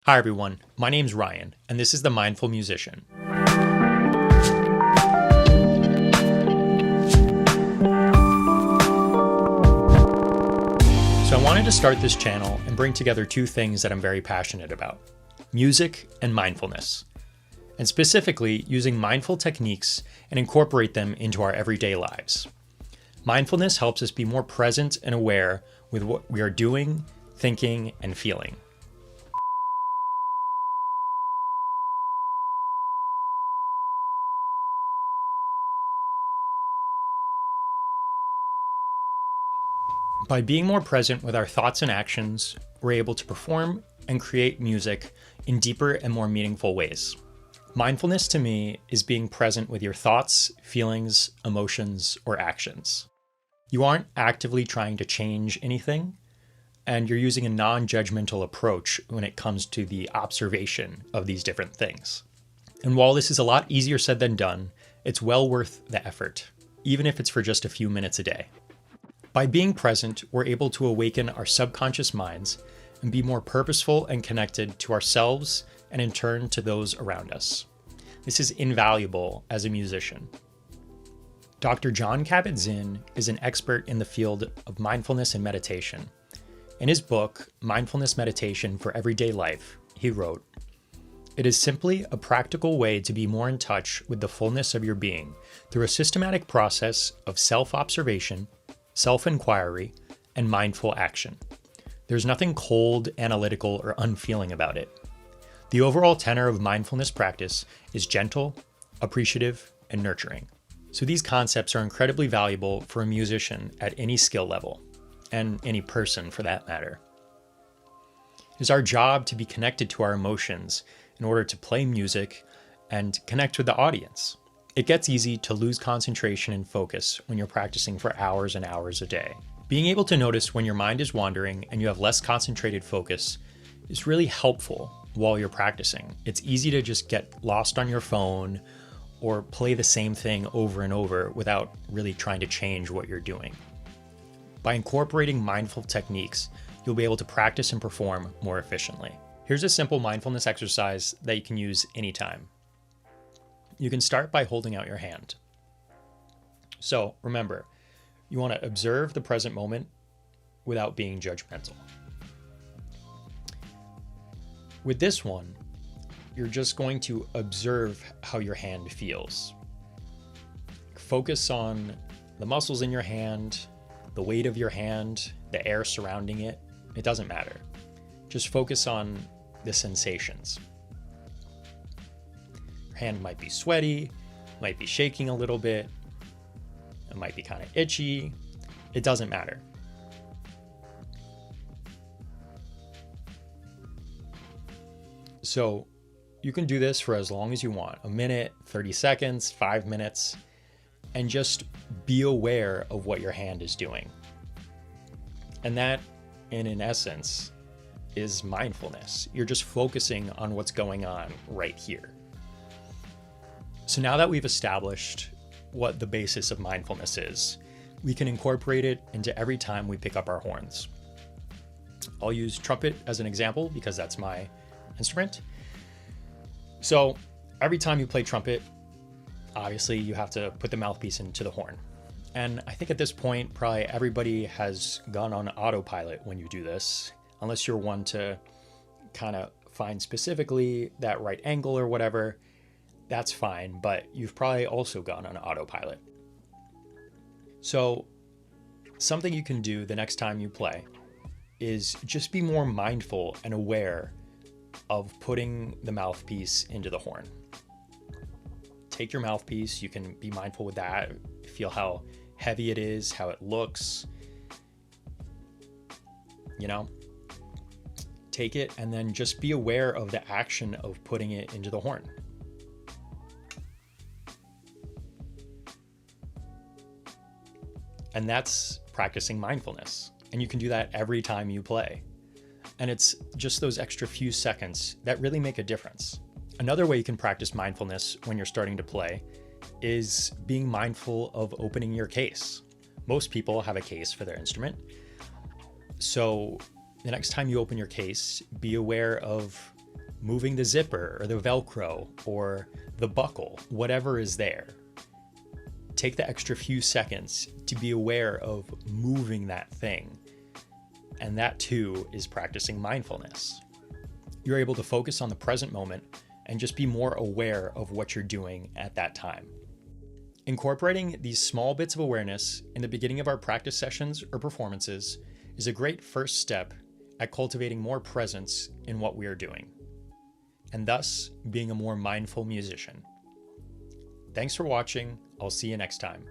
Hi everyone, my name's Ryan, and this is The Mindful Musician. So I wanted to start this channel and bring together two things that I'm very passionate about: music and mindfulness, and specifically using mindful techniques and incorporate them into our everyday lives. Mindfulness helps us be more present and aware with what we are doing, thinking, and feeling. By being more present with our thoughts and actions, we're able to perform and create music in deeper and more meaningful ways. Mindfulness to me is being present with your thoughts, feelings, emotions, or actions. You aren't actively trying to change anything, and you're using a non-judgmental approach when it comes to the observation of these different things. And while this is a lot easier said than done, it's well worth the effort, even if it's for just a few minutes a day. By being present, we're able to awaken our subconscious minds and be more purposeful and connected to ourselves and in turn to those around us. This is invaluable as a musician. Dr. Jon Kabat-Zinn is an expert in the field of mindfulness and meditation. In his book, Mindfulness Meditation for Everyday Life, he wrote, "It is simply a practical way to be more in touch with the fullness of your being through a systematic process of self-observation, self-inquiry, and mindful action. There's nothing cold, analytical, or unfeeling about it. The overall tenor of mindfulness practice is gentle, appreciative, and nurturing." So these concepts are incredibly valuable for a musician at any skill level, and any person for that matter. It is our job to be connected to our emotions in order to play music and connect with the audience. It gets easy to lose concentration and focus when you're practicing for hours and hours a day. Being able to notice when your mind is wandering and you have less concentrated focus is really helpful while you're practicing. It's easy to just get lost on your phone or play the same thing over and over without really trying to change what you're doing. By incorporating mindful techniques, you'll be able to practice and perform more efficiently. Here's a simple mindfulness exercise that you can use anytime. You can start by holding out your hand. So remember, you want to observe the present moment without being judgmental. With this one, you're just going to observe how your hand feels. Focus on the muscles in your hand, the weight of your hand, the air surrounding it. It doesn't matter. Just focus on the sensations. Your hand might be sweaty, might be shaking a little bit, it might be kind of itchy. It doesn't matter. So you can do this for as long as you want, a minute, 30 seconds, 5 minutes, and just be aware of what your hand is doing. And that, in essence, is mindfulness. You're just focusing on what's going on right here. So now that we've established what the basis of mindfulness is, we can incorporate it into every time we pick up our horns. I'll use trumpet as an example because that's my instrument. So every time you play trumpet, obviously you have to put the mouthpiece into the horn. And I think at this point, probably everybody has gone on autopilot when you do this, unless you're one to kind of find specifically that right angle or whatever. That's fine, but you've probably also gone on autopilot. So something you can do the next time you play is just be more mindful and aware of putting the mouthpiece into the horn. Take your mouthpiece, you can be mindful with that, feel how heavy it is, how it looks, take it and then just be aware of the action of putting it into the horn. And that's practicing mindfulness. And you can do that every time you play. And it's just those extra few seconds that really make a difference. Another way you can practice mindfulness when you're starting to play is being mindful of opening your case. Most people have a case for their instrument. So the next time you open your case, be aware of moving the zipper or the Velcro or the buckle, whatever is there. Take the extra few seconds to be aware of moving that thing. And that too is practicing mindfulness. You're able to focus on the present moment and just be more aware of what you're doing at that time. Incorporating these small bits of awareness in the beginning of our practice sessions or performances is a great first step at cultivating more presence in what we are doing, and thus being a more mindful musician. Thanks for watching. I'll see you next time.